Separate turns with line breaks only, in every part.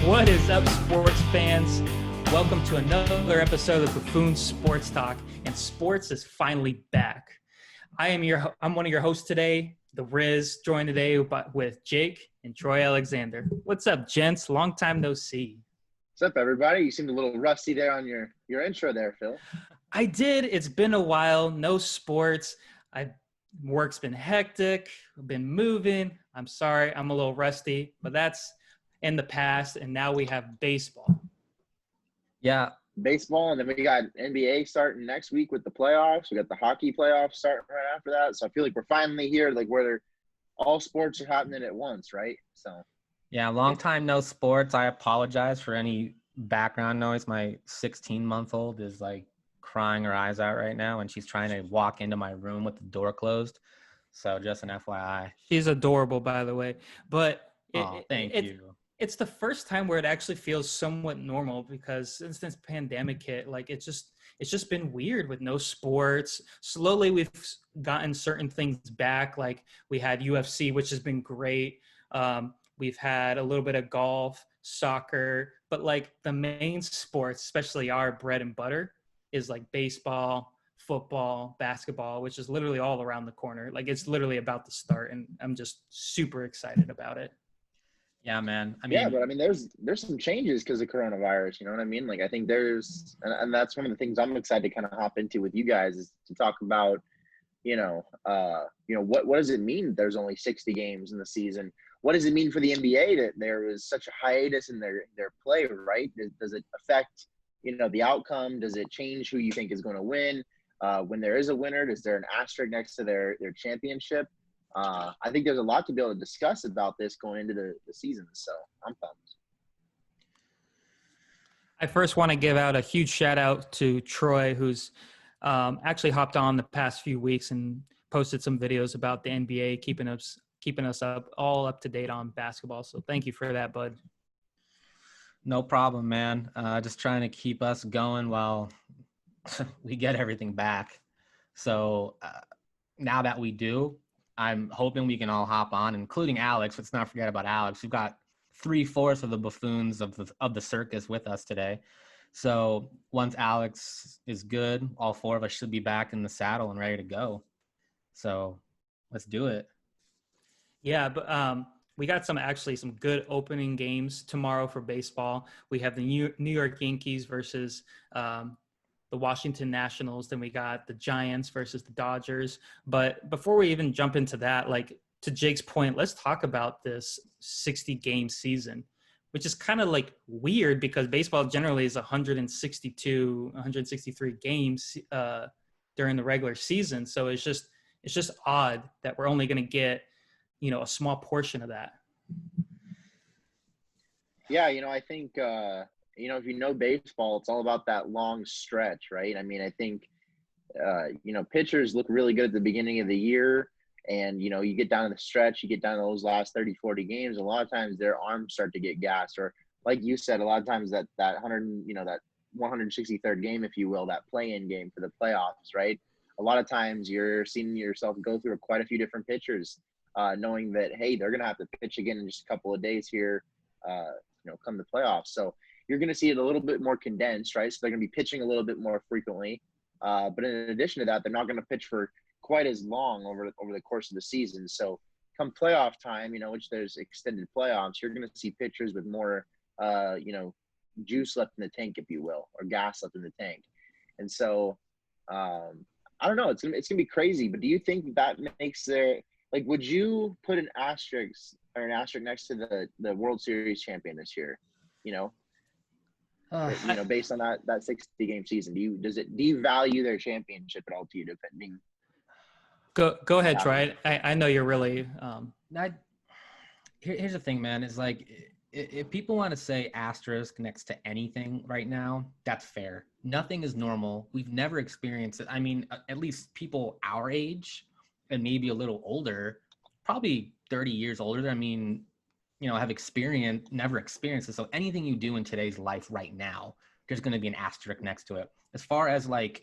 What is up, sports fans? Welcome to another episode of Buffoons Sports Talk, and sports is finally back. I'm one of your hosts today, the Riz, joined today with Jake and Troy Alexander. What's up, gents? Long time no see.
What's up, everybody? You seemed a little rusty there on your intro there, Phil.
I did. It's been a while. No sports. Work's been hectic. I've been moving. I'm sorry. I'm a little rusty, but that's in the past, and now we have baseball.
Yeah. Baseball, and then we got NBA starting next week with the playoffs. We got the hockey playoffs starting right after that. So I feel like we're finally here, like where all sports are happening at once, right? So
yeah, long time no sports. I apologize for any background noise. My 16-month-old is like crying her eyes out right now, and she's trying to walk into my room with the door closed. So just an FYI.
She's adorable, by the way. But
thank you.
It's the first time where it actually feels somewhat normal, because since this pandemic hit, like it's just been weird with no sports. Slowly we've gotten certain things back. Like we had UFC, which has been great. We've had a little bit of golf, soccer, but like the main sports, especially our bread and butter, is like baseball, football, basketball, which is literally all around the corner. Like it's literally about to start, and I'm just super excited about it.
Yeah, man.
There's some changes because of coronavirus. You know what I mean? Like I think and that's one of the things I'm excited to kind of hop into with you guys is to talk about, what does it mean there's only 60 games in the season? What does it mean for the NBA that there was such a hiatus in their play, right? Does it affect, the outcome? Does it change who you think is going to win? When there is a winner, is there an asterisk next to their championship? I think there's a lot to be able to discuss about this going into the season, so I'm pumped.
I first want to give out a huge shout out to Troy, who's actually hopped on the past few weeks and posted some videos about the NBA, keeping us all up to date on basketball. So thank you for that, bud.
No problem, man. Just trying to keep us going while we get everything back. So now that we do, I'm hoping we can all hop on, including Alex. Let's not forget about Alex. We've got 3/4 of the buffoons of the circus with us today. So once Alex is good, all four of us should be back in the saddle and ready to go. So let's do it.
Yeah, but we got some good opening games tomorrow for baseball. We have the New York Yankees versus the Washington Nationals. Then we got the Giants versus the Dodgers. But before we even jump into that, like to Jake's point, let's talk about this 60-game season, which is kind of like weird because baseball generally is 163 games during the regular season. So it's just odd that we're only going to get, a small portion of that.
Yeah, I think if you know baseball, it's all about that long stretch, right? I mean, I think, pitchers look really good at the beginning of the year. And, you get down to the stretch, you get down to those last 30, 40 games. A lot of times their arms start to get gassed. Or like you said, a lot of times that 163rd game, if you will, that play-in game for the playoffs, right? A lot of times you're seeing yourself go through quite a few different pitchers, knowing that, hey, they're going to have to pitch again in just a couple of days here, come the playoffs. So you're going to see it a little bit more condensed, right? So they're going to be pitching a little bit more frequently. But in addition to that, they're not going to pitch for quite as long over the course of the season. So come playoff time, which there's extended playoffs, you're going to see pitchers with more, juice left in the tank, if you will, or gas left in the tank. And so, I don't know, it's going to be crazy, but do you think that makes would you put an asterisk next to the World Series champion this year, based on that 60-game season? Does it devalue their championship at all to you, depending?
Go ahead, Troy. I know you're really.
Here's the thing, man. Is like if people want to say asterisk next to anything right now, that's fair. Nothing is normal. We've never experienced it. I mean, at least people our age and maybe a little older, probably 30 years older. I mean, have never experienced it. So anything you do in today's life right now, there's going to be an asterisk next to it. As far as like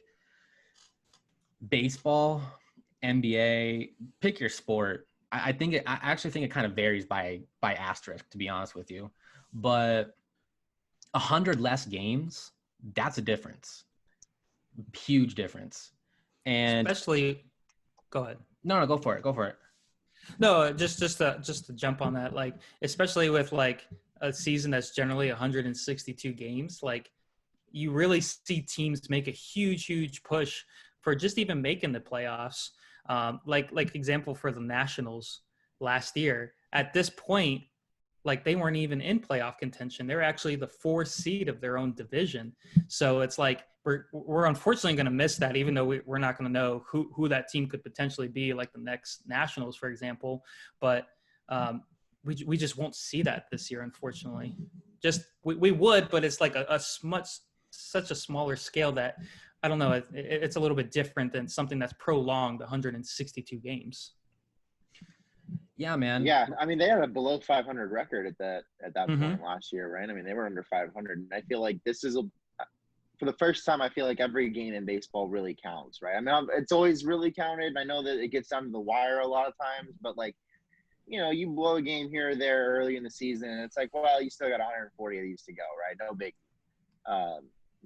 baseball, NBA, pick your sport. I actually think it kind of varies by asterisk, to be honest with you. But 100 less games, that's a difference. Huge difference. And
Especially, go ahead.
no, go for it.
No, just to jump on that, like especially with like a season that's generally 162 games, like you really see teams make a huge push for just even making the playoffs. Like example for the Nationals last year. At this point, like they weren't even in playoff contention. They're actually the 4th seed of their own division. So it's like we're unfortunately going to miss that, even though we're not going to know who that team could potentially be, like the next Nationals, for example. But we just won't see that this year, unfortunately. Just we would, but it's like such a smaller scale that I don't know. It's a little bit different than something that's prolonged 162 games.
Yeah, man.
Yeah, I mean, they had a below 500 record at that
Mm-hmm.
point last year, right? I mean, they were under 500, and I feel like this is for the first time. I feel like every game in baseball really counts, right? I mean, it's always really counted. I know that it gets down to the wire a lot of times, but like, you blow a game here or there early in the season, and it's like, well, you still got 140 of these to go, right? No big.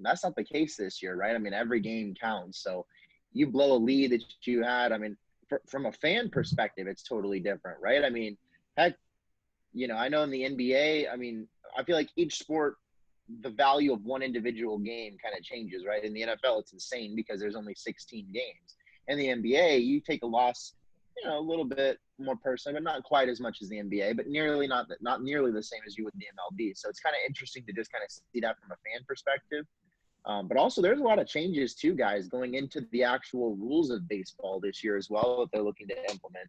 That's not the case this year, right? I mean, every game counts. So you blow a lead that you had. I mean, from a fan perspective, it's totally different, right? I mean, heck, I know in the NBA, I mean, I feel like each sport, the value of one individual game kind of changes, right? In the NFL, it's insane because there's only 16 games. In the NBA, you take a loss, a little bit more personally, but not quite as much as the NBA, but not nearly the same as you would the MLB. So it's kind of interesting to just kind of see that from a fan perspective. But also, there's a lot of changes too, guys, going into the actual rules of baseball this year as well that they're looking to implement.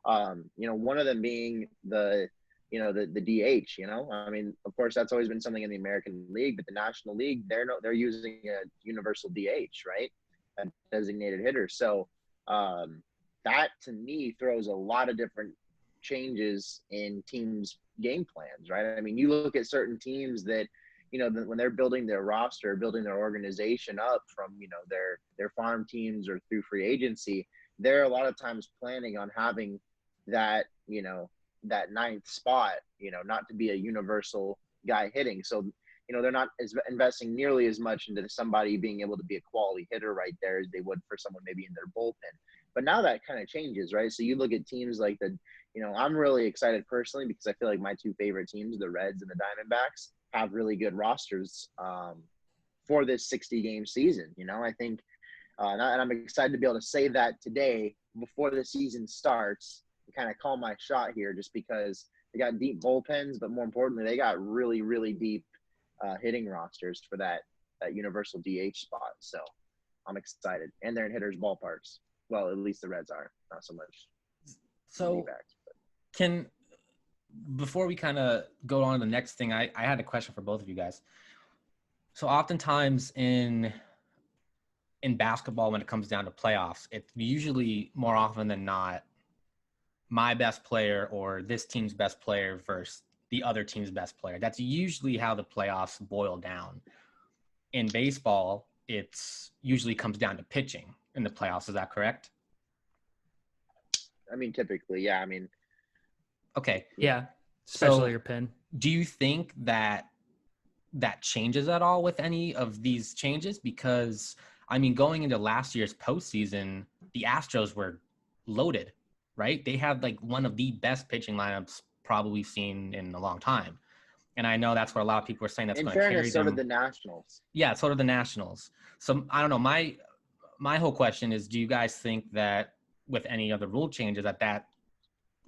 One of them being the DH. I mean, of course, that's always been something in the American League, but the National League, they're using a universal DH, right? A designated hitter. So that to me throws a lot of different changes in teams' game plans, right? I mean, you look at certain teams that when they're building their roster, building their organization up from, their farm teams or through free agency, they're a lot of times planning on having that, that 9th spot, not to be a universal guy hitting. So, they're not investing nearly as much into somebody being able to be a quality hitter right there as they would for someone maybe in their bullpen. But now that kind of changes, right? So you look at teams like I'm really excited personally because I feel like my 2 favorite teams, the Reds and the Diamondbacks, have really good rosters for this 60-game season. I think, and I'm excited to be able to say that today before the season starts and kind of call my shot here, just because they got deep bullpens, but more importantly, they got really, really deep hitting rosters for that universal DH spot. So I'm excited, and they're in hitters' ballparks. Well, at least the Reds are, not so much.
So before we kind of go on to the next thing, I had a question for both of you guys. So oftentimes in basketball, when it comes down to playoffs, it's usually more often than not my best player or this team's best player versus the other team's best player. That's usually how the playoffs boil down. In baseball, it's usually comes down to pitching in the playoffs. Is that correct?
I mean, typically, yeah. I mean,
okay, yeah. Especially your pin.
Do you think that changes at all with any of these changes? Because I mean, going into last year's postseason, the Astros were loaded, right? They had like one of the best pitching lineups probably we've seen in a long time. And I know that's where a lot of people are saying that's going to carry them. In fairness,
so did the Nationals.
Yeah, so did the Nationals. So I don't know. My whole question is, do you guys think that with any other rule changes that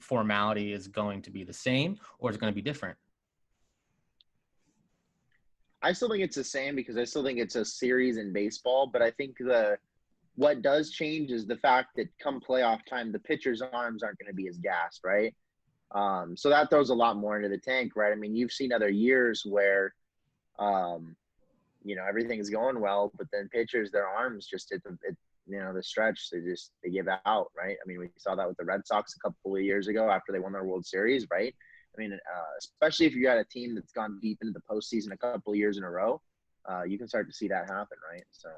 formality is going to be the same, or is it going to be different?
I still think it's the same because I still think it's a series in baseball, but I think what does change is the fact that come playoff time, the pitcher's arms aren't going to be as gassed, right? So that throws a lot more into the tank, right? I mean, you've seen other years where, everything's going well, but then pitchers, their arms just hit the stretch, they give out, right? I mean, we saw that with the Red Sox a couple of years ago after they won their World Series, right? I mean, especially if you got a team that's gone deep into the postseason a couple of years in a row, you can start to see that happen, right? So,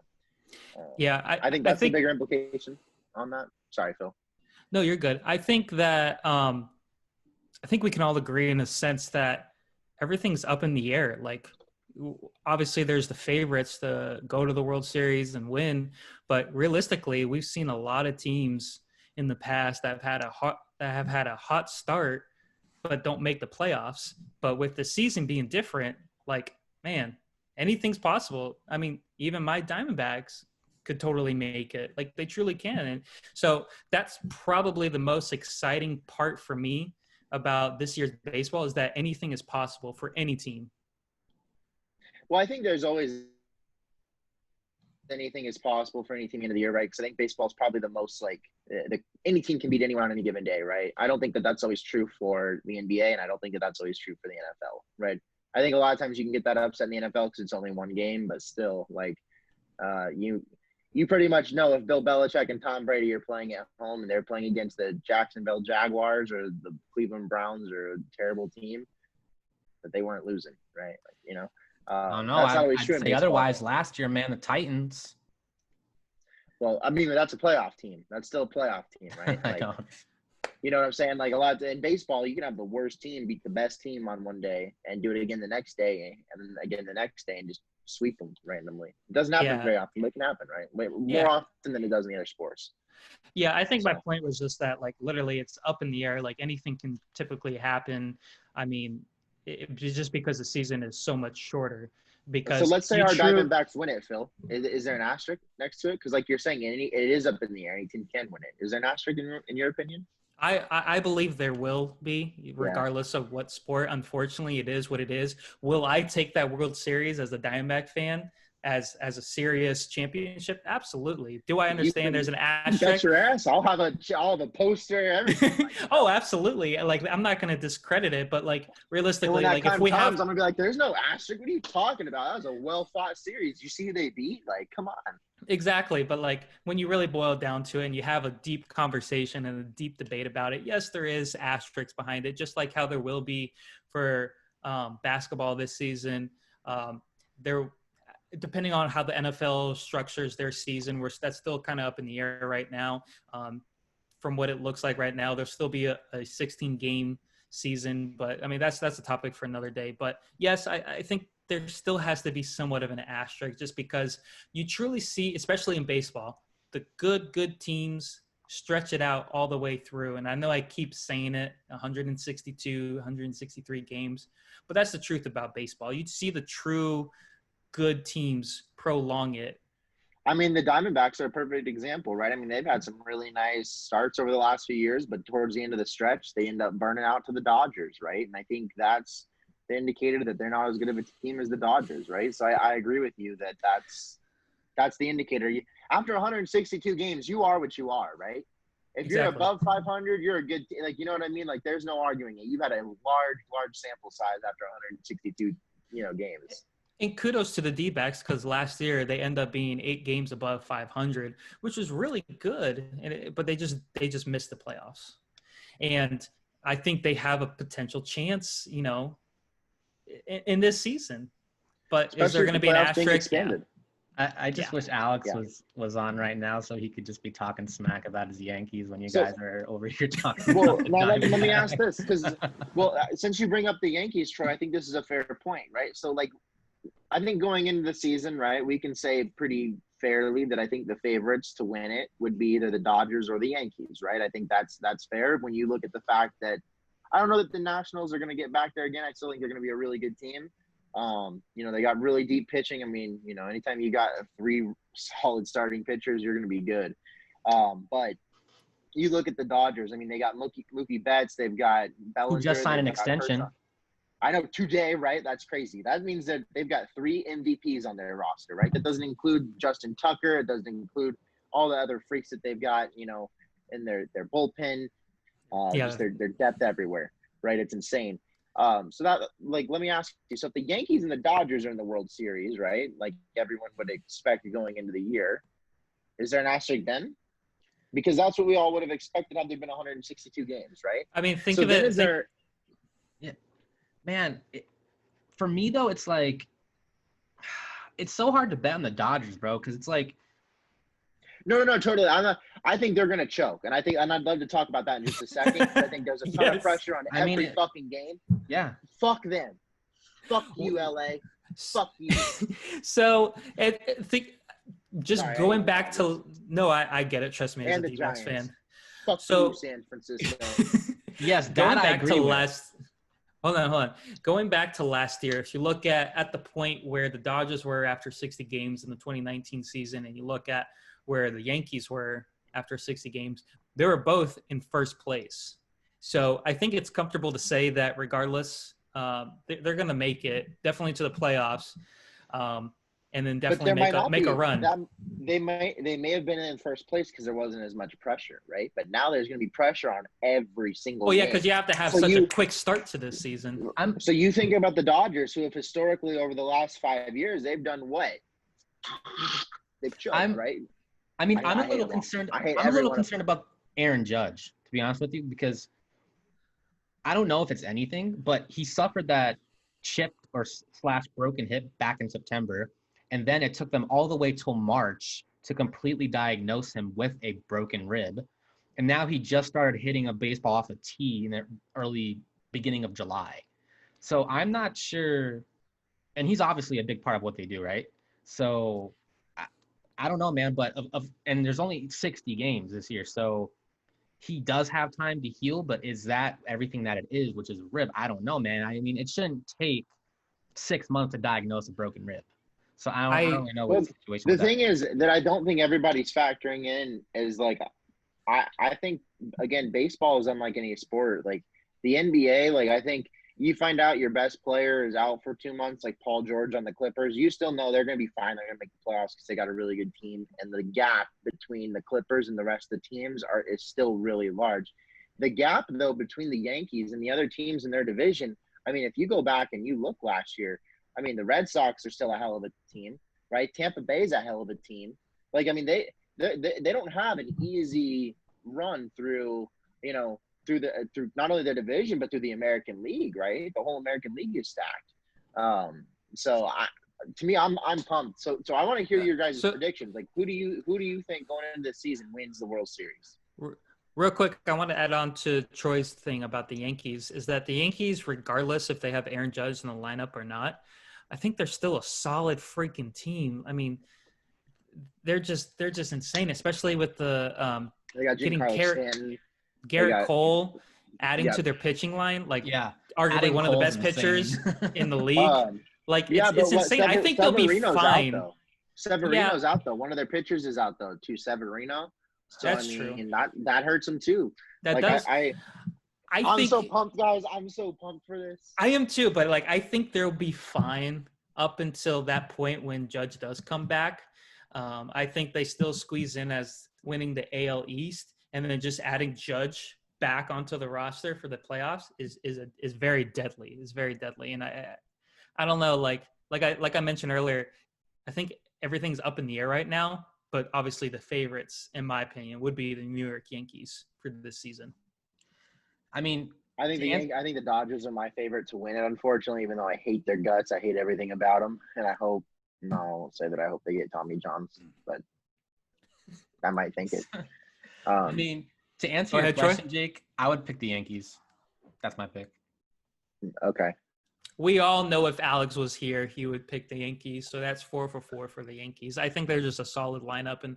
yeah,
I think that's the bigger implication on that. Sorry, Phil.
No, you're good. I think that I think we can all agree in a sense that everything's up in the air. Like obviously there's the favorites to go to the World Series and win, but realistically, we've seen a lot of teams in the past that have had a hot start but don't make the playoffs. But with the season being different, like, man, anything's possible. I mean, even my Diamondbacks could totally make it. Like, they truly can. And so that's probably the most exciting part for me about this year's baseball, is that anything is possible for any team.
Well, I think there's always anything is possible for any team into the year, right? Because I think baseball is probably the most like any team can beat anyone on any given day, right? I don't think that that's always true for the NBA, and I don't think that that's always true for the NFL, right? I think a lot of times you can get that upset in the NFL because it's only one game, but still, like you pretty much know if Bill Belichick and Tom Brady are playing at home and they're playing against the Jacksonville Jaguars or the Cleveland Browns or a terrible team, that they weren't losing, right? Like, you know.
Oh no,
that's not always true.
I'd say otherwise. Last year, man, the Titans.
Well, I mean, that's a playoff team. That's still a playoff team, right? Like, you know what I'm saying? Like, a lot in baseball, you can have the worst team beat the best team on one day and do it again the next day, and then again the next day, and just sweep them randomly. It doesn't happen very often. It can happen, right? More often than it does in the other sports.
Yeah, I think my point was just that, like, literally, it's up in the air. Like, anything can typically happen. I mean, just because the season is so much shorter. Because
so let's say our Diamondbacks win it, Phil. Is there an asterisk next to it? Because like you're saying, it is up in the air. Any team can win it. Is there an asterisk in your opinion?
I believe there will be, regardless of what sport. Unfortunately, it is what it is. Will I take that World Series as a Diamondback fan as a serious championship? Absolutely. Do I understand there's an asterisk?
Bet your ass. I'll have a poster, everything.
Oh, absolutely. Like, I'm not going to discredit it, but like realistically, like if we have,
I'm gonna be like, there's no asterisk. What are you talking about? That was a well fought series. You see who they beat? Like, come on.
Exactly. But like when you really boil it down to it and you have a deep conversation and a deep debate about it, yes, there is asterisks behind it, just like how there will be for basketball this season. Depending on how the NFL structures their season, that's still kind of up in the air right now. From what it looks like right now, there'll still be a 16-game season, but I mean, that's a topic for another day. But yes, I think there still has to be somewhat of an asterisk, just because you truly see, especially in baseball, the good teams stretch it out all the way through. And I know I keep saying it, 162, 163 games, but that's the truth about baseball. You see the true good teams prolong it.
I mean, the Diamondbacks are a perfect example, right? I mean, they've had some really nice starts over the last few years, but towards the end of the stretch, they end up burning out to the Dodgers, right? And I think that's the indicator that they're not as good of a team as the Dodgers, right? So I agree with you that that's the indicator. After 162 games, you are what you are, right? If you're above 500, you're a good – like, you know what I mean? Like, there's no arguing it. You've had a large sample size after 162, games.
And kudos to the D-backs, because last year they end up being 8 games above 500, which was really good. But they just missed the playoffs. And I think they have a potential chance, in this season. But especially is there going to be an asterisk?
I just wish Alex was on right now so he could just be talking smack about his Yankees when you guys are over here talking.
Well, now let me ask this, because since you bring up the Yankees, Troy, I think this is a fair point, right? So, like, I think going into the season, right, we can say pretty fairly that I think the favorites to win it would be either the Dodgers or the Yankees, right? I think that's fair when you look at the fact that I don't know that the Nationals are going to get back there again. I still think they're going to be a really good team. They got really deep pitching. I mean, anytime you got 3 solid starting pitchers, you're going to be good. But you look at the Dodgers. I mean, they got Mookie Betts. They've got Bellinger.
Who just signed an extension.
I know, today, right? That's crazy. That means that they've got 3 MVPs on their roster, right? That doesn't include Justin Tucker. It doesn't include all the other freaks that they've got, in their bullpen. Just their depth everywhere, right? It's insane. So that, like, let me ask you, so if the Yankees and the Dodgers are in the World Series, right, like everyone would expect going into the year, is there an asterisk then? Because that's what we all would have expected had there been 162 games, right?
I mean, think of it.
Yeah, man, for me, though, it's like it's so hard to bet on the Dodgers, bro, because it's like
No, totally. I think they're gonna choke, and I'd love to talk about that in just a second. I think there's a ton of pressure on every fucking game.
Yeah.
Fuck them. Fuck you, LA. Fuck you.
So I think just
Sorry,
going back to I get it. Trust me, as
and
a
the
D-backs
Giants.
fan.
Fuck
So
you, San Francisco.
Yes, that
going
I
back to
agree with.
hold on. Going back to last year, if you look at the point where the Dodgers were after 60 games in the 2019 season, and you look at where the Yankees were after 60 games, they were both in first place. So I think it's comfortable to say that regardless, they're going to make it definitely to the playoffs, and then
But
definitely
there might not
make a
be.
run.
They may have been in first place because there wasn't as much pressure, right? But now there's going to be pressure on every single
Well, yeah,
game.
because you have to have such a quick start to this season.
So you think about the Dodgers, who have historically over the last 5 years, they've done what? They've choked, right?
I mean,
I
I'm a
hate
little
them all.
concerned.
I hate
I'm a little
everyone.
concerned about Aaron Judge, to be honest with you, because I don't know if it's anything, but he suffered that chipped or slash broken hip back in September. And then it took them all the way till March to completely diagnose him with a broken rib. And now he just started hitting a baseball off a tee in the early beginning of July. So I'm not sure. And he's obviously a big part of what they do, right? So I don't know, man. But and there's only 60 games this year. So he does have time to heal, but is that everything that it is, which is a rib? I don't know, man. I mean, it shouldn't take 6 months to diagnose a broken rib. So I don't really know what the situation
The
is.
thing is that I don't think everybody's factoring in is like, I think, again, baseball is unlike any sport. Like the NBA, like I think you find out your best player is out for 2 months, like Paul George on the Clippers, you still know they're going to be fine. They're going to make the playoffs because they got a really good team. And the gap between the Clippers and the rest of the teams is still really large. The gap, though, between the Yankees and the other teams in their division, I mean, if you go back and you look last year, I mean, the Red Sox are still a hell of a team, right? Tampa Bay is a hell of a team. Like, I mean, they don't have an easy run through, through not only the division but through the American League, right? The whole American League is stacked. So to me, I'm pumped. So I want to hear your guys' predictions. Like, who do you think going into this season wins the World Series?
Real quick, I want to add on to Troy's thing about the Yankees is that the Yankees, regardless if they have Aaron Judge in the lineup or not, I think they're still a solid freaking team. I mean, they're just insane, especially with the
they got
getting
Stanton.
Garrett Cole adding to their pitching line, like arguably one of the best pitchers in the league. It's insane. I think they'll be fine.
Out, though. Severino's out though. One of their pitchers is out though, too. Severino. So
that's
I mean,
true.
That hurts them too.
That does.
I'm so pumped, guys. I'm so pumped for this.
I am too, but I think they'll be fine up until that point when Judge does come back. I think they still squeeze in as winning the AL East, and then just adding Judge back onto the roster for the playoffs is very deadly. It's very deadly, and I don't know. Like I mentioned earlier, I think everything's up in the air right now. But obviously, the favorites, in my opinion, would be the New York Yankees for this season.
I mean,
I think the Dodgers are my favorite to win it. Unfortunately, even though I hate their guts, I hate everything about them, and I hope I won't say that I hope they get Tommy John, but I might think it.
I mean, to answer your question, Troy? Jake, I would pick the Yankees. That's my pick.
Okay.
We all know if Alex was here, he would pick the Yankees. So that's 4 for 4 for the Yankees. I think they're just a solid lineup. And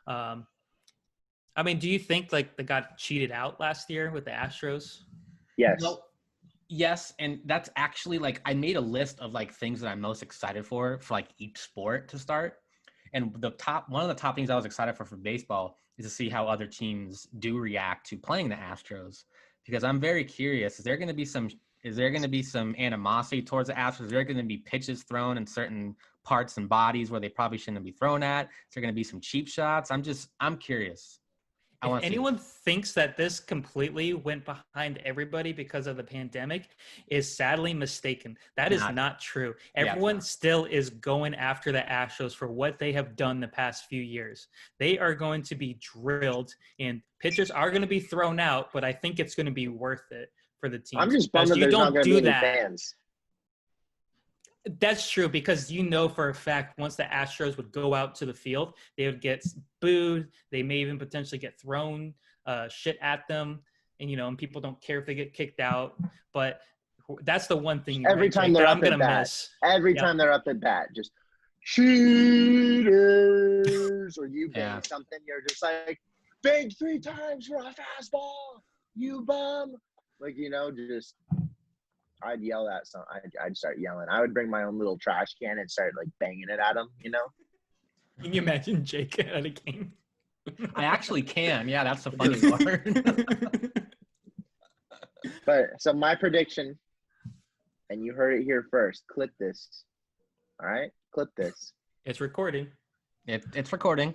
I mean, do you think they got cheated out last year with the Astros?
Yes.
No. Yes, and that's actually I made a list of things that I'm most excited for each sport to start. And one of the top things I was excited for baseball is to see how other teams do react to playing the Astros, because I'm very curious. Is there going to be some animosity towards the Astros? Is there going to be pitches thrown in certain parts and bodies where they probably shouldn't be thrown at? Is there going to be some cheap shots? I'm curious.
If anyone thinks that this completely went behind everybody because of the pandemic is sadly mistaken. That is not true. Everyone still is going after the Astros for what they have done the past few years. They are going to be drilled, and pitchers are going to be thrown out, but I think it's going to be worth it for the team.
I'm just bummed that there's not going to be any fans.
That's true, because for a fact once the Astros would go out to the field, they would get booed. They may even potentially get thrown shit at them, and and people don't care if they get kicked out. But That's the one thing
Every
right,
time
Jake,
they're
that
up
I'm gonna
at bat,
miss.
every
Yep.
time they're up at bat, just cheaters, or you bang
Yeah.
something, you're just like, bang 3 times for a fastball, you bum. Like, just I'd yell at some. I'd start yelling. I would bring my own little trash can and start like banging it at them.
Can you imagine Jake at a game?
I actually can. Yeah, that's the funny part.
But so my prediction, and you heard it here first. Clip this. All right, clip this.
It's recording.
It's recording.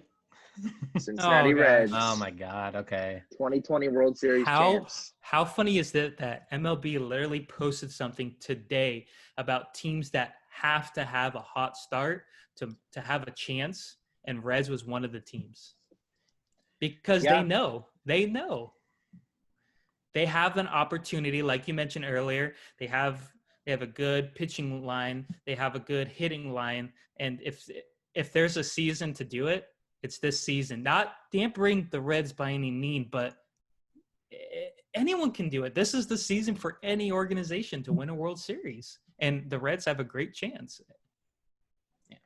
Cincinnati
Oh, gosh.
Reds.
Oh my God. Okay.
2020 World Series champs.
How funny is that MLB literally posted something today about teams that have to have a hot start to have a chance, and Reds was one of the teams. Because
Yeah.
they know. They have an opportunity, like you mentioned earlier. They have a good pitching line, they have a good hitting line, and if there's a season to do it, it's this season. Not dampering the Reds by any means, but anyone can do it. This is the season for any organization to win a World Series, and the Reds have a great chance.
Yeah.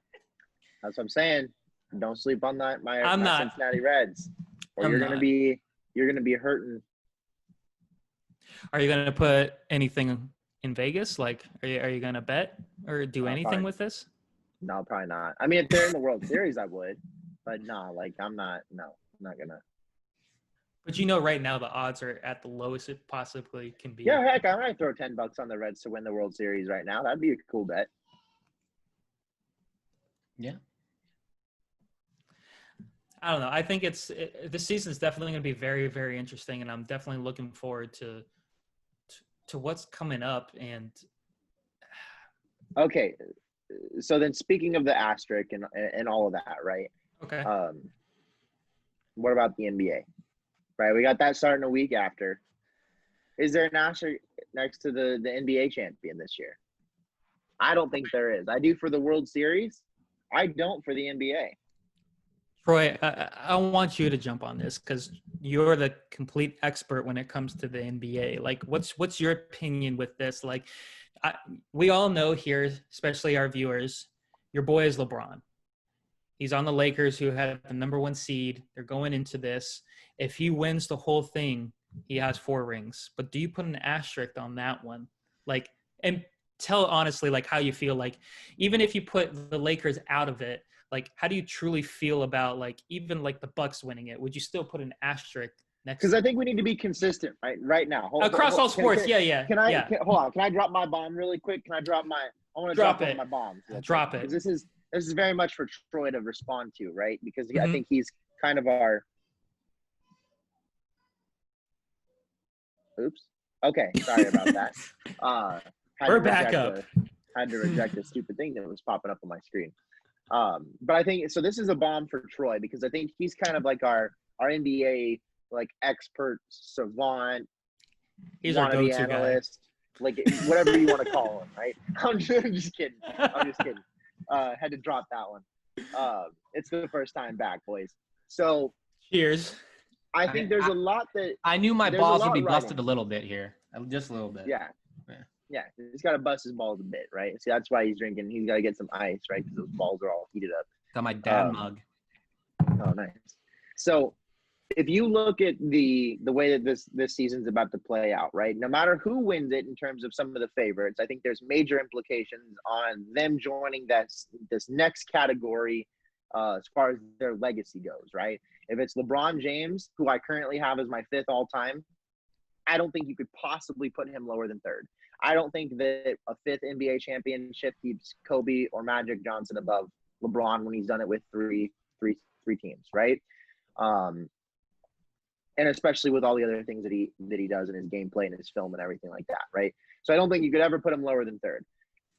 That's what I'm saying. Don't sleep on that. My Cincinnati Reds, or you're gonna be hurting.
Are you gonna put anything in Vegas? Like, are you gonna bet or do anything
probably,
with this?
No, probably not. I mean, if they're in the World Series, I would, but no, like I'm not. No, I'm not gonna.
But right now the odds are at the lowest it possibly can be.
Yeah, heck, I might throw $10 on the Reds to win the World Series right now. That'd be a cool bet.
Yeah.
I don't know. I think this season is definitely going to be very, very interesting, and I'm definitely looking forward to what's coming up. And
okay, so then speaking of the asterisk and all of that, right?
Okay.
What about the NBA? Right, we got that starting a week after. Is there an asterisk next to the NBA champion this year? I don't think there is. I do for the World Series. I don't for the NBA.
Troy, I want you to jump on this because you're the complete expert when it comes to the NBA. Like, what's your opinion with this? Like, we all know here, especially our viewers, your boy is LeBron. He's on the Lakers, who had the #1 seed. They're going into this. If he wins the whole thing, he has 4 rings. But do you put an asterisk on that one? Like, and tell honestly, like, how you feel. Like, even if you put the Lakers out of it, like, how do you truly feel about, like, even like the Bucks winning it? Would you still put an asterisk next?
Because I think we need to be consistent right now.
Across all sports,
Can I hold on? Can I drop my bomb really quick? Can I drop my? I want to drop one of my bombs.
Drop it.
Because this is very much for Troy to respond to, right? Because I think he's kind of our. Oops. Okay, sorry about that.
We're back up.
Had to reject a stupid thing that was popping up on my screen. But I think so. This is a bomb for Troy because I think he's kind of like our NBA like expert savant.
He's our go-to analyst,
like whatever you want to call him, right? I'm just kidding. Had to drop that one. It's the first time back, boys. So
cheers.
I think there's a lot that
I knew my balls would be busted a little bit here, just a little bit.
Yeah, he's got to bust his balls a bit, right? See, that's why he's drinking. He's got to get some ice, right? Because those balls are all heated up.
Got my dad mug.
Oh, nice. So, if you look at the way that this season's about to play out, right? No matter who wins it in terms of some of the favorites, I think there's major implications on them joining this next category as far as their legacy goes, right? If it's LeBron James, who I currently have as my 5th all-time, I don't think you could possibly put him lower than 3rd. I don't think that a 5th NBA championship keeps Kobe or Magic Johnson above LeBron when he's done it with three teams, right? And especially with all the other things that he does in his gameplay and his film and everything like that, right? So I don't think you could ever put him lower than 3rd.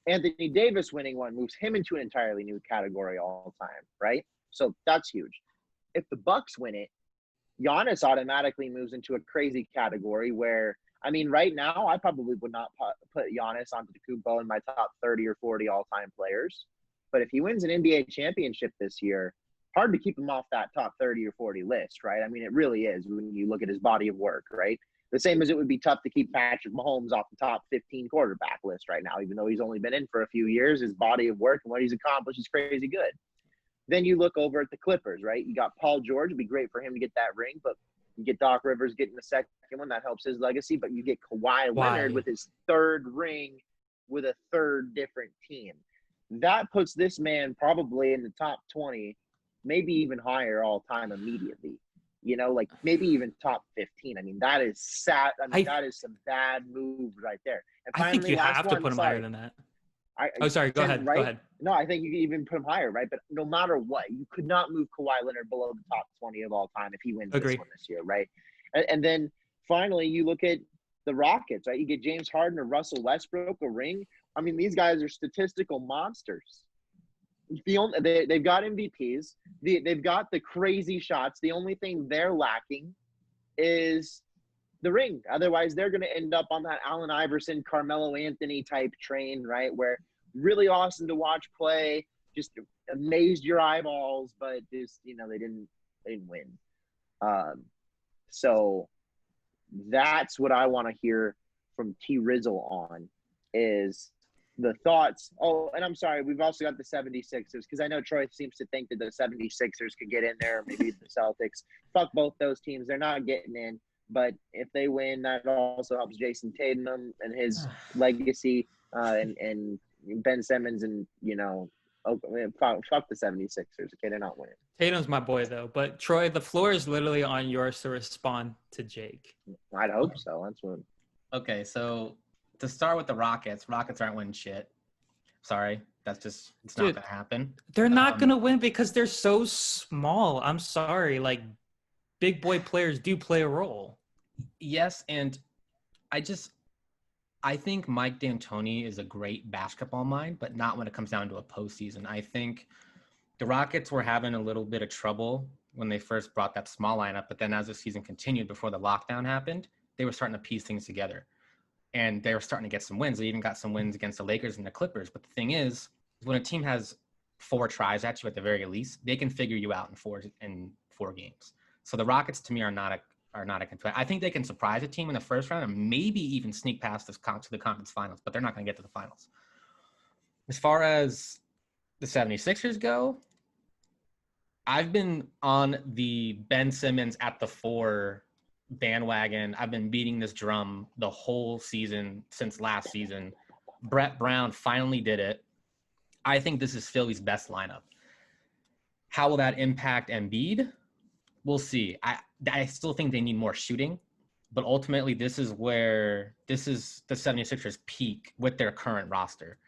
Anthony Davis winning one moves him into an entirely new category all time, right? So that's huge. If the Bucks win it, Giannis automatically moves into a crazy category where, I mean, right now, I probably would not put Giannis Antetokounmpo in my top 30 or 40 all-time players. But if he wins an NBA championship this year, hard to keep him off that top 30 or 40 list, right? I mean, it really is when you look at his body of work, right? The same as it would be tough to keep Patrick Mahomes off the top 15 quarterback list right now, even though he's only been in for a few years. His body of work and what he's accomplished is crazy good. Then you look over at the Clippers, right? You got Paul George. It'd be great for him to get that ring, but you get Doc Rivers getting the second one. That helps his legacy. But you get Kawhi Leonard with his third ring with a third different team. That puts this man probably in the top 20, maybe even higher all time immediately. You know, like maybe even top 15. I mean, that is sad. I mean, that is some bad moves right there.
And finally, I think you have to put him higher than that. Sorry. Go ahead.
Right?
Go ahead.
No, I think you could even put him higher, right? But no matter what, you could not move Kawhi Leonard below the top 20 of all time if he wins this one this year, right? And then finally, you look at the Rockets, right? You get James Harden or Russell Westbrook a ring. I mean, these guys are statistical monsters. They've got MVPs. They've got the crazy shots. The only thing they're lacking is the ring. Otherwise, they're going to end up on that Allen Iverson, Carmelo Anthony type train, right? Where really awesome to watch play, just amazed your eyeballs, but just, you know, they didn't win. So that's what I want to hear from T Rizzle on is the thoughts. Oh, and I'm sorry, we've also got the 76ers because I know Troy seems to think that the 76ers could get in there, maybe the Celtics. Fuck both those teams. They're not getting in. But if they win, that also helps Jason Tatum and his legacy and Ben Simmons and, you know, fuck the 76ers. Okay, they're not winning.
Tatum's my boy, though. But, Troy, the floor is literally on yours to respond to Jake.
I'd hope so. That's what.
Okay, so to start with the Rockets aren't winning shit. Sorry. That's just – it's not going to happen.
They're not going to win because they're so small. I'm sorry. Like, big boy players do play a role.
Yes, and I think Mike D'Antoni is a great basketball mind, but not when it comes down to a postseason. I think the Rockets were having a little bit of trouble when they first brought that small lineup, but then as the season continued before the lockdown happened, they were starting to piece things together. And they were starting to get some wins. They even got some wins against the Lakers and the Clippers. But the thing is when a team has 4 tries at you at the very least, they can figure you out in four games. So the Rockets, to me, are not a concern. I think they can surprise a team in the first round and maybe even sneak past to the conference finals, but they're not going to get to the finals. As far as the 76ers go, I've been on the Ben Simmons at the 4 bandwagon. I've been beating this drum the whole season since last season. Brett Brown finally did it. I think this is Philly's best lineup. How will that impact Embiid? We'll see. I still think they need more shooting, but ultimately this is the 76ers peak with their current roster.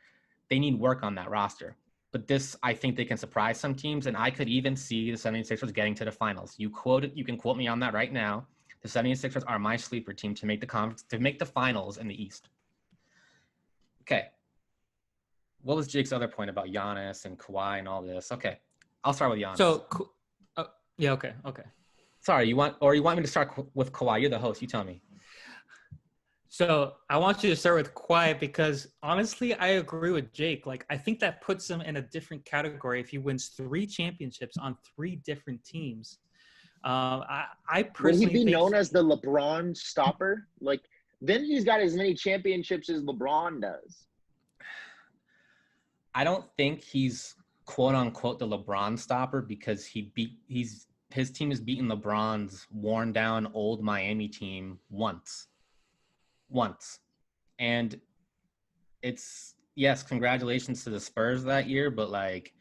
They need work on that roster. But this, I think they can surprise some teams, and I could even see the 76ers getting to the finals. You can quote me on that right now. The 76ers are my sleeper team to make the finals in the East. Okay. What was Jake's other point about Giannis and Kawhi and all this? Okay. I'll start with Giannis.
So, yeah, okay.
Sorry, you want me to start with Kawhi? You're the host. You tell me.
So I want you to start with Kawhi because honestly, I agree with Jake. Like, I think that puts him in a different category if he wins 3 championships on 3 different teams. I personally
would he be known as the LeBron stopper? Like, then he's got as many championships as LeBron does.
I don't think he's quote unquote the LeBron stopper because his team has beaten LeBron's worn down old Miami team once. And it's, yes, congratulations to the Spurs that year, but like,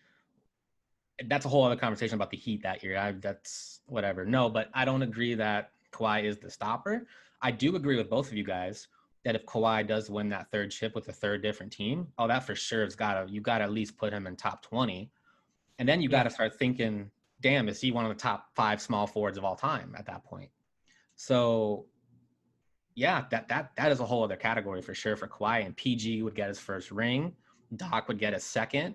that's a whole other conversation about the Heat that year. That's whatever. No, but I don't agree that Kawhi is the stopper. I do agree with both of you guys that if Kawhi does win that 3rd chip with a 3rd different team, that for sure you got to at least put him in top 20. And then you got to start thinking, damn, is he one of the top 5 small forwards of all time at that point? So yeah, that is a whole other category for sure for Kawhi. And PG would get his 1st ring. Doc would get his 2nd.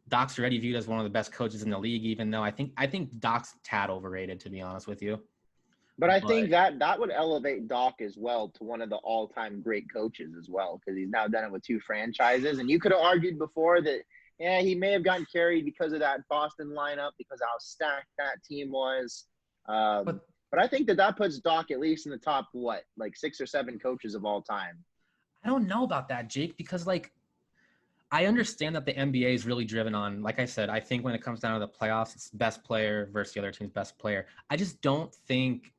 Doc's already viewed as one of the best coaches in the league, even though I think Doc's tad overrated, to be honest with you.
But I think that would elevate Doc as well to one of the all-time great coaches as well, because he's now done it with 2 franchises. And you could have argued before that, yeah, he may have gotten carried because of that Boston lineup, because how stacked that team was.
But
But I think that puts Doc at least in the top, like 6 or 7 coaches of all time.
I don't know about that, Jake, because like I understand that the NBA is really driven on, like I said, I think when it comes down to the playoffs, it's best player versus the other team's best player. I just don't think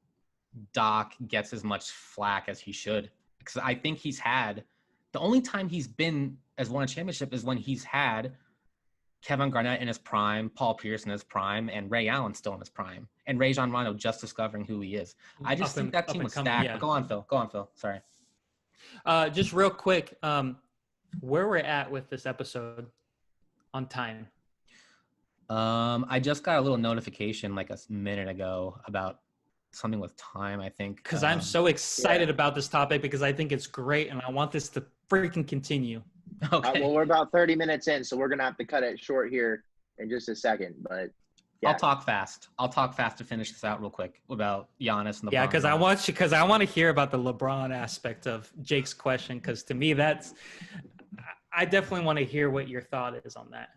Doc gets as much flack as he should, because I think he's had the only time he's been as won a championship is when he's had Kevin Garnett in his prime, Paul Pierce in his prime, and Ray Allen still in his prime, and Rajon Rondo just discovering who he is. I just think that team was stacked. Yeah. Go on, Phil. Sorry.
Just real quick, where we're at with this episode on time.
I just got a little notification like a minute ago about something with time, I think.
Because I'm so excited about this topic because I think it's great and I want this to freaking continue.
Okay.
Well, we're about 30 minutes in, so we're going to have to cut it short here in just a second. But yeah.
I'll talk fast to finish this out real quick about Giannis and the
Yeah, because I want to hear about the LeBron aspect of Jake's question, because to me I definitely want to hear what your thought is on that.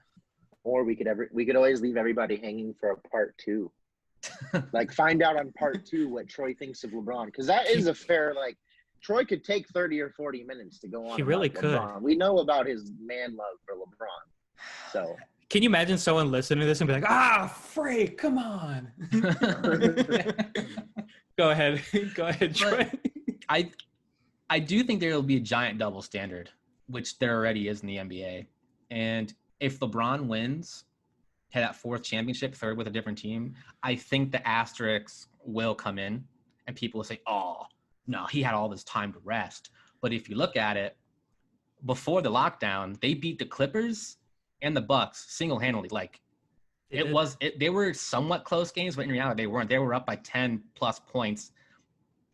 Or we could always leave everybody hanging for a part 2. Like find out on part 2 what Troy thinks of LeBron, because that is a fair, like, Troy could take 30 or 40 minutes to go on.
He really could.
LeBron. We know about his man love for LeBron. So
can you imagine someone listening to this and be like, freak, come on. Go ahead, Troy.
I do think there will be a giant double standard, which there already is in the NBA. And if LeBron wins that 4th championship, 3rd with a different team, I think the asterisks will come in and people will say, oh, no, he had all this time to rest. But if you look at it, before the lockdown, they beat the Clippers and the Bucks single-handedly. Like, they were somewhat close games, but in reality, they weren't. They were up by 10-plus points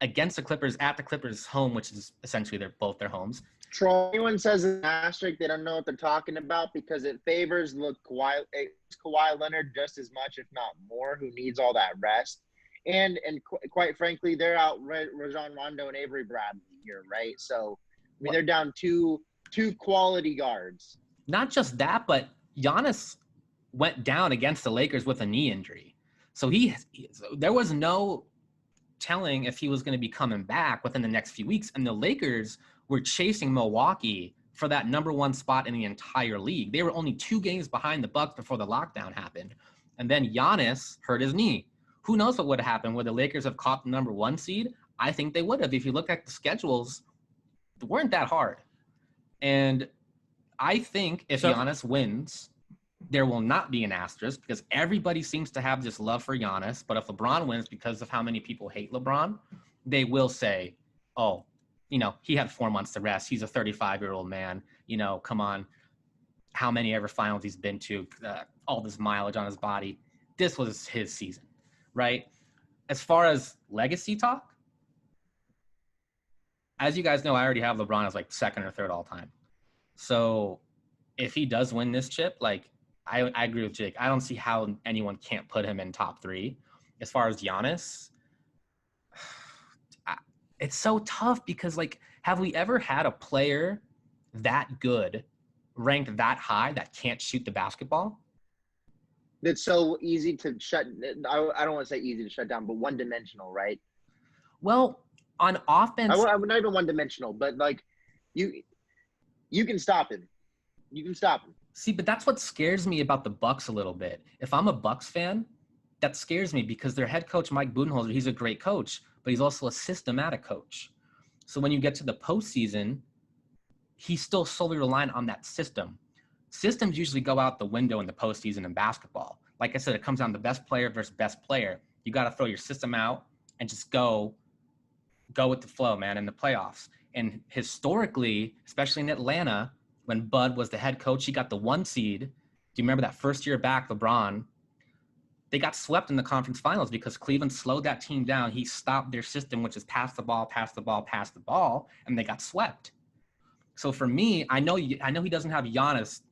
against the Clippers at the Clippers' home, which is essentially both their homes.
Troy, anyone says an asterisk, they don't know what they're talking about, because it favors Kawhi Leonard just as much, if not more, who needs all that rest. And quite frankly, they're out Rajon Rondo and Avery Bradley here, right? So, I mean, they're down two quality guards.
Not just that, but Giannis went down against the Lakers with a knee injury. So there was no telling if he was going to be coming back within the next few weeks. And the Lakers were chasing Milwaukee for that number 1 spot in the entire league. They were only 2 games behind the Bucks before the lockdown happened. And then Giannis hurt his knee. Who knows what would have happened? Would the Lakers have caught the number 1 seed? I think they would have. If you look at the schedules, they weren't that hard. And I think if Giannis wins, there will not be an asterisk, because everybody seems to have this love for Giannis. But if LeBron wins, because of how many people hate LeBron, they will say, oh, he had 4 months to rest. He's a 35-year-old man. Come on. How many ever finals he's been to, all this mileage on his body. This was his season, right? As far as legacy talk, as you guys know, I already have LeBron as like 2nd or 3rd all time. So if he does win this chip, like I agree with Jake. I don't see how anyone can't put him in top 3. As far as Giannis, it's so tough because, like, have we ever had a player that good, ranked that high, that can't shoot the basketball?
It's so easy to shut – I don't want to say easy to shut down, but one-dimensional, right?
Well, on offense –
I'm not even one-dimensional, but, like, you can stop him. You can stop him.
See, but that's what scares me about the Bucks a little bit. If I'm a Bucks fan, that scares me because their head coach, Mike Budenholzer, he's a great coach, but he's also a systematic coach. So when you get to the postseason, he's still solely reliant on that system. Systems usually go out the window in the postseason in basketball. Like I said, it comes down to best player versus best player. You got to throw your system out and just go with the flow, man, in the playoffs. And historically, especially in Atlanta, when Bud was the head coach, he got the 1 seed. Do you remember that first year back, LeBron? They got swept in the conference finals because Cleveland slowed that team down. He stopped their system, which is pass the ball, and they got swept. So for me, I know he doesn't have Giannis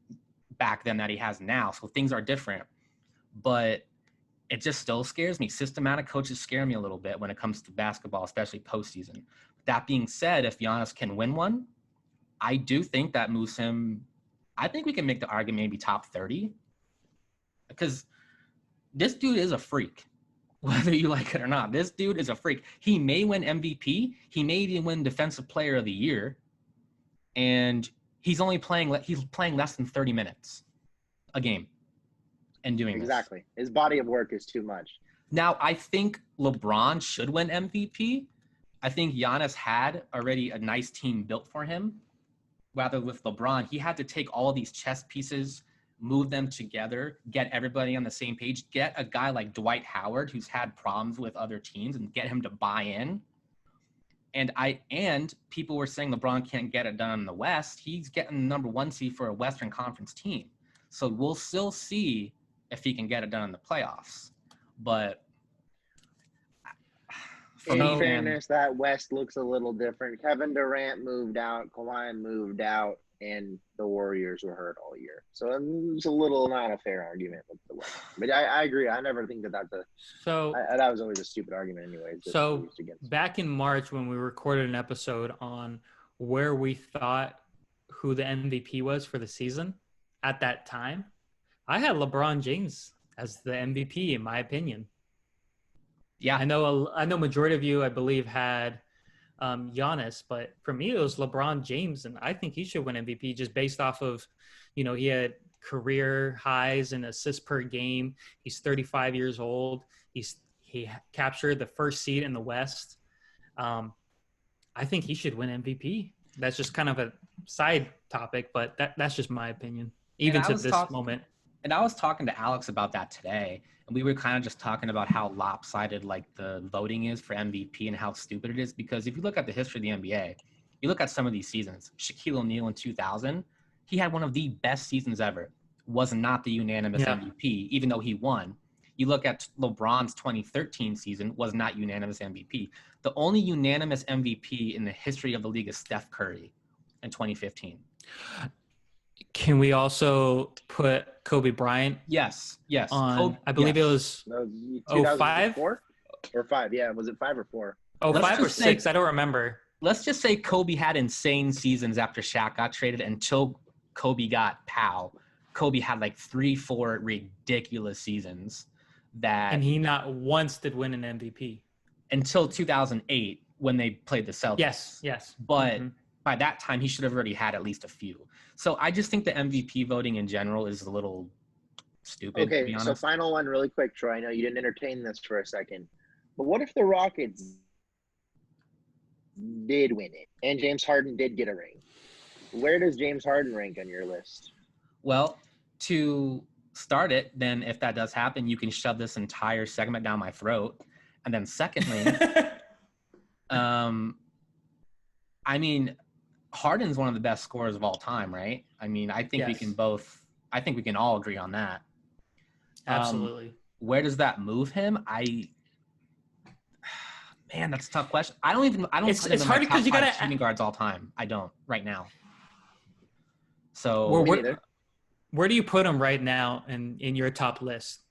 back then that he has now, so things are different. But it just still scares me. Systematic coaches scare me a little bit when it comes to basketball, especially postseason. That being said, if Giannis can win one, I do think that moves him. I think we can make the argument maybe top 30, because this dude is a freak. whether you like it or not. This dude is a freak. He may win MVP. He may even win Defensive Player of the Year. And he's playing less than 30 minutes a game and doing this.
Exactly. His body of work is too much.
Now, I think LeBron should win MVP. I think Giannis had already a nice team built for him. Rather with LeBron, he had to take all these chess pieces, move them together, get everybody on the same page, get a guy like Dwight Howard, who's had problems with other teams, and get him to buy in. And people were saying LeBron can't get it done in the West. He's getting the number 1 seed for a Western Conference team. So we'll still see if he can get it done in the playoffs. But
in fairness, that West looks a little different. Kevin Durant moved out, Kawhi moved out, and the Warriors were hurt all year. So it's a little not a fair argument with the West. But I agree. I never think that that was always a stupid argument anyways.
So back in March when we recorded an episode on where we thought who the MVP was for the season, at that time, I had LeBron James as the MVP in my opinion. Yeah, I know majority of you, I believe, had Giannis, but for me, it was LeBron James, and I think he should win MVP just based off of, he had career highs in assists per game. He's 35 years old. He captured the first seed in the West. I think he should win MVP. That's just kind of a side topic, but that's just my opinion, even to this moment.
And I was talking to Alex about that today, and we were kind of just talking about how lopsided like the voting is for MVP and how stupid it is. Because if you look at the history of the NBA, you look at some of these seasons. Shaquille O'Neal in 2000, he had one of the best seasons ever. Was not the unanimous MVP, even though he won. You look at LeBron's 2013 season, was not unanimous MVP. The only unanimous MVP in the history of the league is Steph Curry in 2015.
Can we also put Kobe Bryant?
Yes.
I believe it was
2005 or 5. Yeah, was it 5 or 4?
Oh, 5 or 6. I don't remember.
Let's just say Kobe had insane seasons after Shaq got traded until Kobe got Powell. Kobe had like 3-4 ridiculous seasons and
he not once did win an MVP
until 2008 when they played the Celtics.
Yes.
But by that time, he should have already had at least a few. So I just think the MVP voting in general is a little stupid.
Okay,
to be honest.
So final one really quick, Troy. I know you didn't entertain this for a second. But what if the Rockets did win it and James Harden did get a ring? Where does James Harden rank on your list?
Well, to start it, then if that does happen, you can shove this entire segment down my throat. And then secondly, I mean, Harden's one of the best scorers of all time, right? I mean, I think we can all agree on that.
Absolutely.
Where does that move him? Man, that's a tough question. It's
hard because you got
shooting guards all time. I don't right now. So
where do you put him right now in your top list?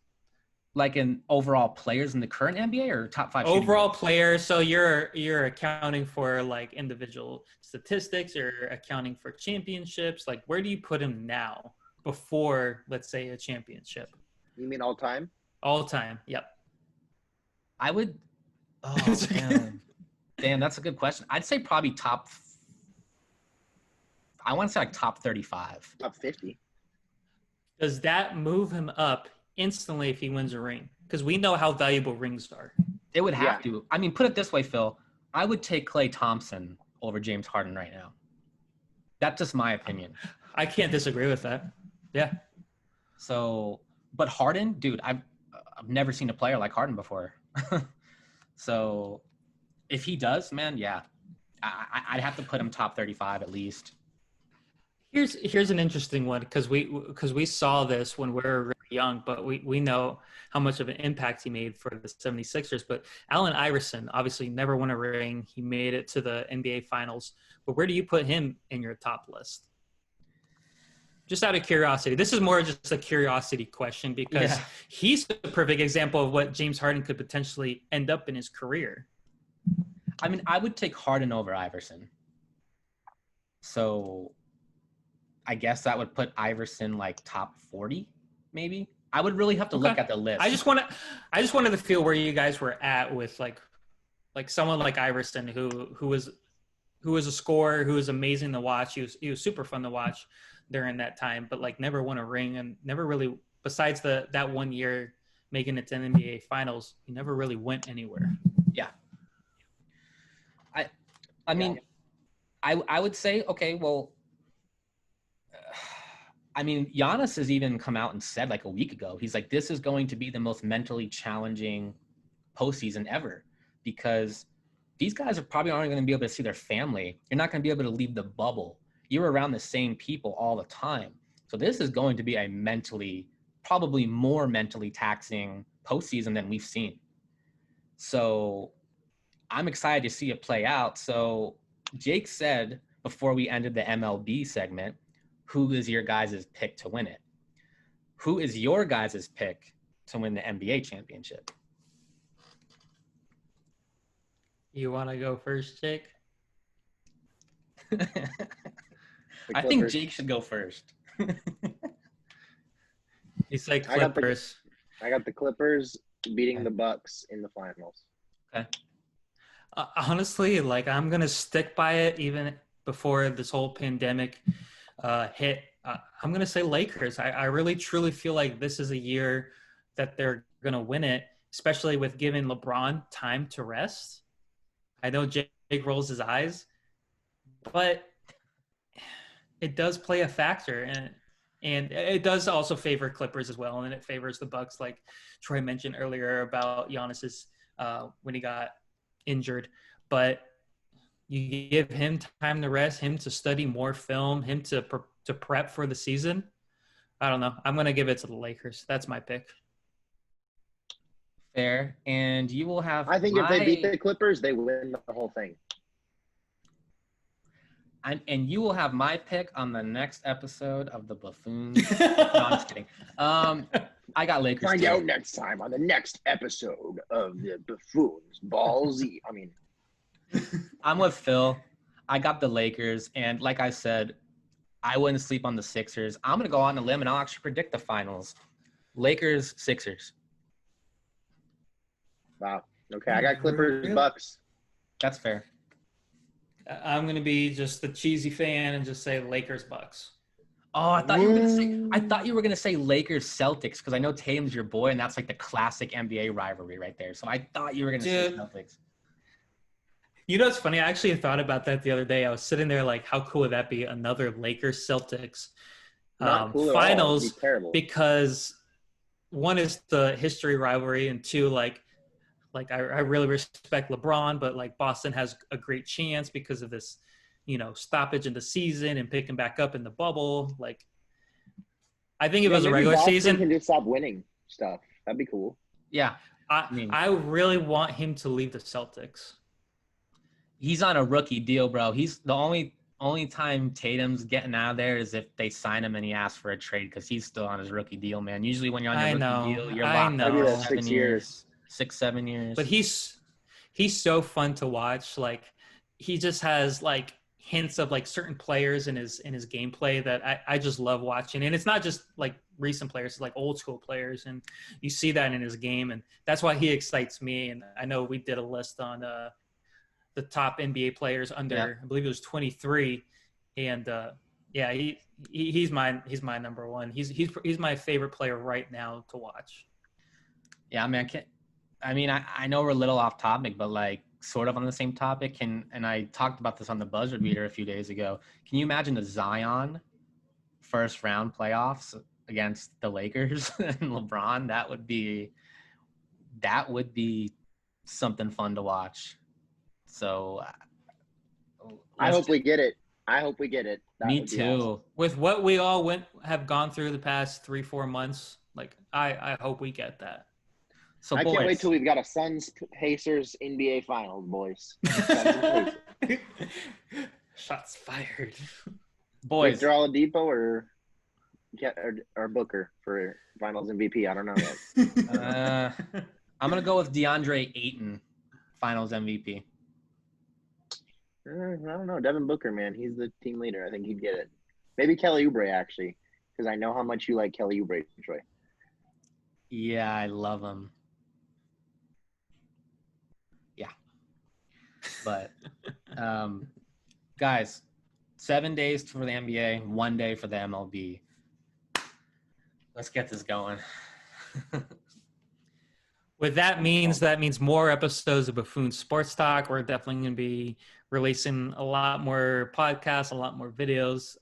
Like in overall players in the current NBA or top 5
overall players? So you're accounting for like individual statistics, you're accounting for championships. Like where do you put him now before, let's say, a championship?
You mean all time?
All time. Yep.
I would. Oh man, damn, that's a good question. I'd say probably top. I want to say like top 35.
Top 50.
Does that move him up instantly if he wins a ring? Because we know how valuable rings are.
It would have to. I mean, put it this way, Phil. I would take Klay Thompson over James Harden right now. That's just my opinion.
I can't disagree with that. Yeah.
So, but Harden, dude, I've never seen a player like Harden before. So, if he does, man, yeah, I'd have to put him top 35 at least.
Here's an interesting one because we saw this when we were really young, but we know how much of an impact he made for the 76ers. But Allen Iverson obviously never won a ring. He made it to the NBA Finals. But where do you put him in your top list? Just out of curiosity. This is more just a curiosity question because he's a perfect example of what James Harden could potentially end up in his career.
I mean, I would take Harden over Iverson. So I guess that would put Iverson like top 40, maybe. I would really have to look
Okay.
at the list.
I just wanted to feel where you guys were at with like someone like Iverson who was a scorer, who was amazing to watch. He was super fun to watch during that time, but like never won a ring and never really, besides that 1 year making it to an NBA Finals, he never really went anywhere.
Yeah. I mean, I would say, okay, well, I mean, Giannis has even come out and said like a week ago, he's like, this is going to be the most mentally challenging postseason ever, because these guys are probably aren't going to be able to see their family. You're not going to be able to leave the bubble. You're around the same people all the time. So this is going to be a probably more mentally taxing postseason than we've seen. So I'm excited to see it play out. So Jake said before we ended the MLB segment, who is your guys' pick to win it? Who is your guys' pick to win the NBA championship?
You want to go first, Jake?
I think Jake should go first.
He said Clippers.
I got the Clippers beating the Bucks in the finals.
Okay.
Honestly, like I'm gonna stick by it even before this whole pandemic hit. I'm gonna say Lakers. I really truly feel like this is a year that they're gonna win it, especially with giving LeBron time to rest. I know Jake rolls his eyes, but it does play a factor, and it does also favor Clippers as well, and it favors the Bucks, like Troy mentioned earlier about Giannis's when he got injured. But you give him time to rest, him to study more film, him to prep for the season. I don't know. I'm going to give it to the Lakers. That's my pick.
Fair. And you will have.
I think if they beat the Clippers, they win the whole thing.
And you will have my pick on the next episode of the Buffoons. No, I'm just kidding. I got Lakers.
Find out next time on the next episode of the Buffoons. Ballsy. I mean,
I'm with Phil. I got the Lakers, and like I said, I wouldn't sleep on the Sixers. I'm gonna go on a limb and I'll actually predict the finals. Lakers, Sixers.
Wow. Okay, I got Clippers, Bucks.
That's fair.
I'm going to be just the cheesy fan and just say Lakers Bucks.
Oh, I thought you were gonna say Lakers Celtics, because I know Tatum's your boy, and that's like the classic NBA rivalry right there. So I thought you were gonna say Celtics.
You know what's funny? I actually thought about that the other day. I was sitting there like, how cool would that be? Another Lakers Celtics
Cool
finals, because one is the history rivalry, and two, like I really respect LeBron, but like Boston has a great chance because of this, stoppage in the season and picking back up in the bubble. Like, I think if it was a regular
Boston
season,
can just stop winning stuff. That'd be cool.
Yeah,
I really want him to leave the Celtics.
He's on a rookie deal, bro. He's the only time Tatum's getting out of there is if they sign him and he asks for a trade, because he's still on his rookie deal, man. Usually when you're on your rookie deal, you're locked up for 7 years. 6-7 years.
But he's so fun to watch. Like, he just has like hints of like certain players in his gameplay that I just love watching. And it's not just like recent players, it's like old school players, and you see that in his game, and that's why he excites me. And I know we did a list on the top NBA players under, I believe it was 23, and he's my number one. He's my favorite player right now to watch.
Yeah, I mean, I know we're a little off topic, but like sort of on the same topic. And I talked about this on the Buzzard Beater a few days ago. Can you imagine the Zion first round playoffs against the Lakers and LeBron? That would be something fun to watch. So
I hope we get it.
Me too.
Awesome.
With what we all have gone through the past 3-4 months, like I hope we get that.
So
I can't wait till we've got a Suns Pacers NBA Finals, boys.
Shots fired.
Boys, draw Oladipo or Booker for Finals MVP. I don't know yet.
I'm gonna go with DeAndre Ayton, Finals MVP.
I don't know. Devin Booker, man, he's the team leader. I think he'd get it. Maybe Kelly Oubre, actually, because I know how much you like Kelly Oubre, Troy.
Yeah, I love him. Yeah. But guys, 7 days for the NBA, 1 day for the MLB. Let's get this going.
What that means more episodes of Buffoon Sports Talk. We're definitely going to be releasing a lot more podcasts, a lot more videos.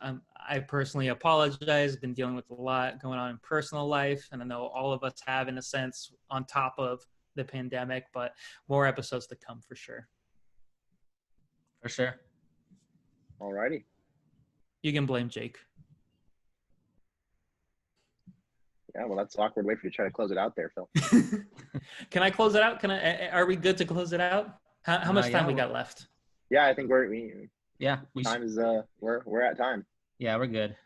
I personally apologize. Been dealing with a lot going on in personal life, and I know all of us have, in a sense, on top of the pandemic. But more episodes to come for sure.
For sure.
Alrighty.
You can blame Jake.
Yeah, well, that's an awkward way for you to try to close it out there, Phil.
Can I close it out? Are we good to close it out? How much time we got left?
Yeah, I think we're at time.
Yeah, we're good.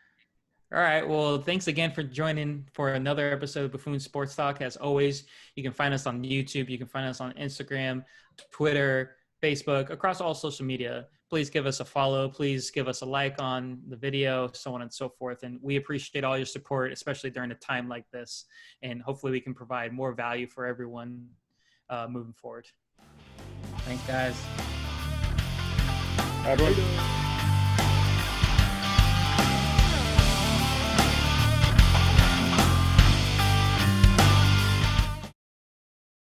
All right. Well, thanks again for joining for another episode of Buffoon Sports Talk. As always, you can find us on YouTube. You can find us on Instagram, Twitter, Facebook, across all social media. Please give us a follow. Please give us a like on the video, so on and so forth. And we appreciate all your support, especially during a time like this. And hopefully we can provide more value for everyone moving forward.
Thanks, guys.
Everyone.